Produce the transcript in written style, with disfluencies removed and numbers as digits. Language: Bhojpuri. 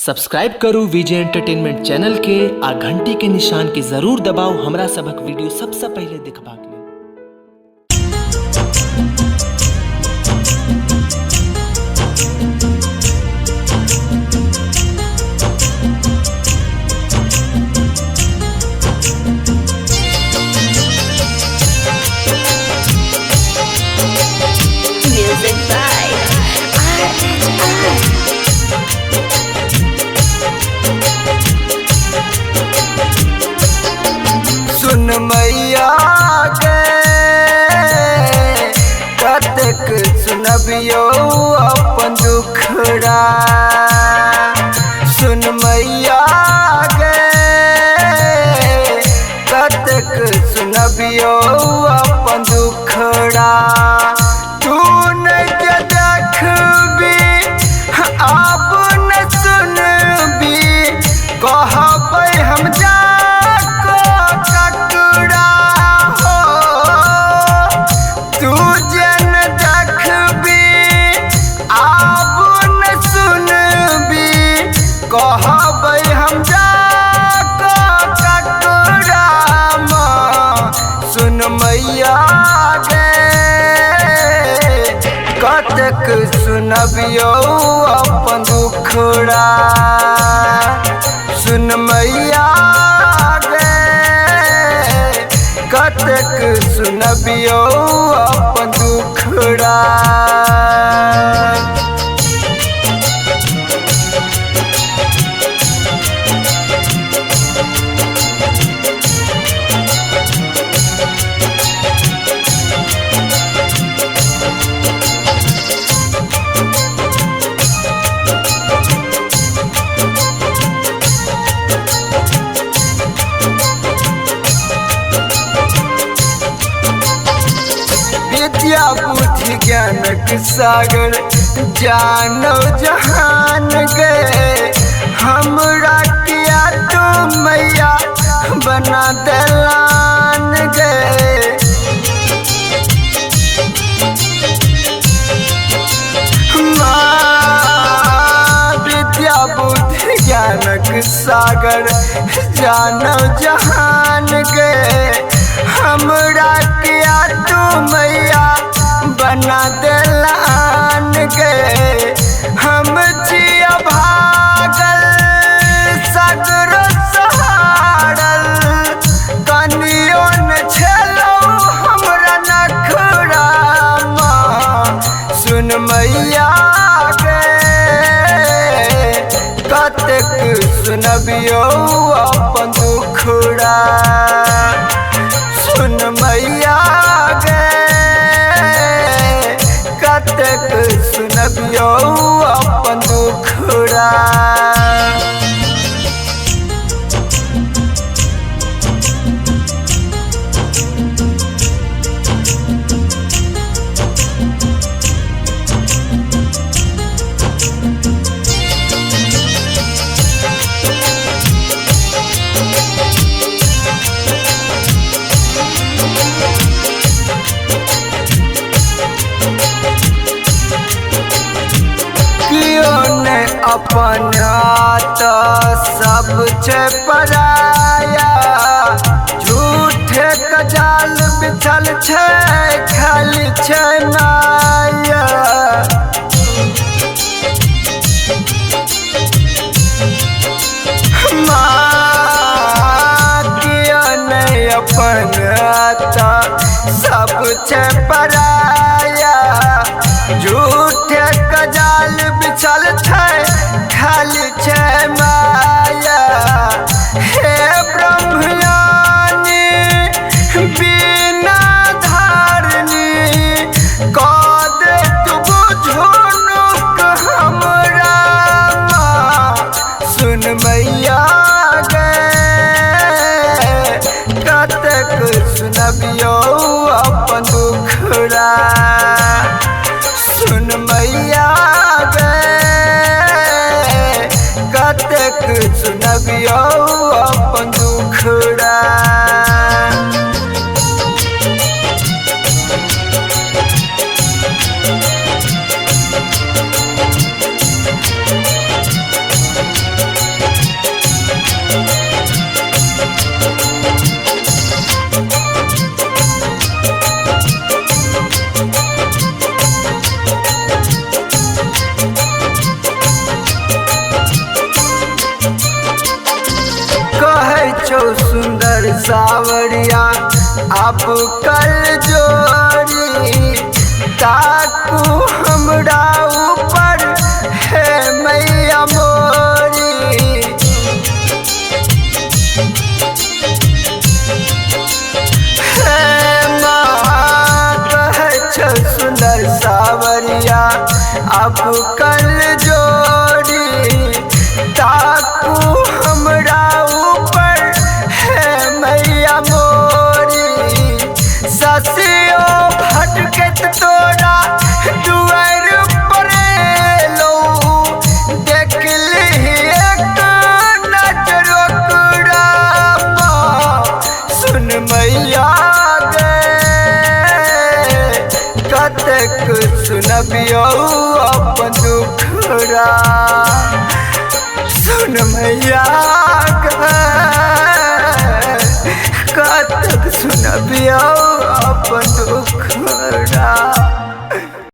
सब्सक्राइब करू विजय एंटरटेनमेंट चैनल के आ घंटी के निशान के जरूर दबाओ हमरा सबक वीडियो सबसे पहले देखबाक लेल। Music by R&R। सुन मैया गे कतेक सुनबियो अपन दुखड़ा। सुन मैया गे कतेक सुनबियो अपन दुखड़ा। तू नहीं देखबी अब न सुनबी कहबै हम जाको ककड़ा हो। तू जन देखबी अब न सुनबी कहबै हम जाको ककड़ा। सुन मैया गे कतेक सुनबियो अपन दुखड़ा। सुन मैया गे कतेक सुनबियो अपन दुखड़ा। विद्या बुद्धि ज्ञानक सागर जानो जहान गे। हमरा किया तू मैया बना देलान गे। माँ विद्या बुद्धि ज्ञानक सागर जानो जहान गे। हमरा किया तू मैया बना देलान गे। हम जिया भागल सगर सहारल कनियो न छेलो हमरा नखरा। सुन मैया गे कतेक सुनबियो अपन दुखड़ा। सुन मैया गे कतेक सुनबियो अपन दुखड़ा। कियो ने अपन हाथ सब छै पराया। झूठे कजाल बिछल छै खाली छै माया। माँ कियो ने अपन हाथ सब छै पराया। झूठे कजाल बिछल छै खाली छै माया। हे ब्रह्मयानी बिना धारनी कद तू बुझुनुक हमरा। सुन मैया गे कतेक सुनबियो अपन दुखड़ा। सुन मैया गे कतेक सुनबियो अपन दुखड़ा। सावरिया अब कल जोड़ी ताकू हमरा ऊपर है मैया मोरी। है माँ कहे छ सुंदर सावरिया अब कल जोड़ी ताकू हमरा ऊपर है मैया मोरी। ससियो भटकत तोरा दुआर पर लो देख ली एक नजर ओकरा माँ। सुन मैया गे कतेक सुनबियो अपन दुखड़ा। सुन मैया गे कतेक सुनबियो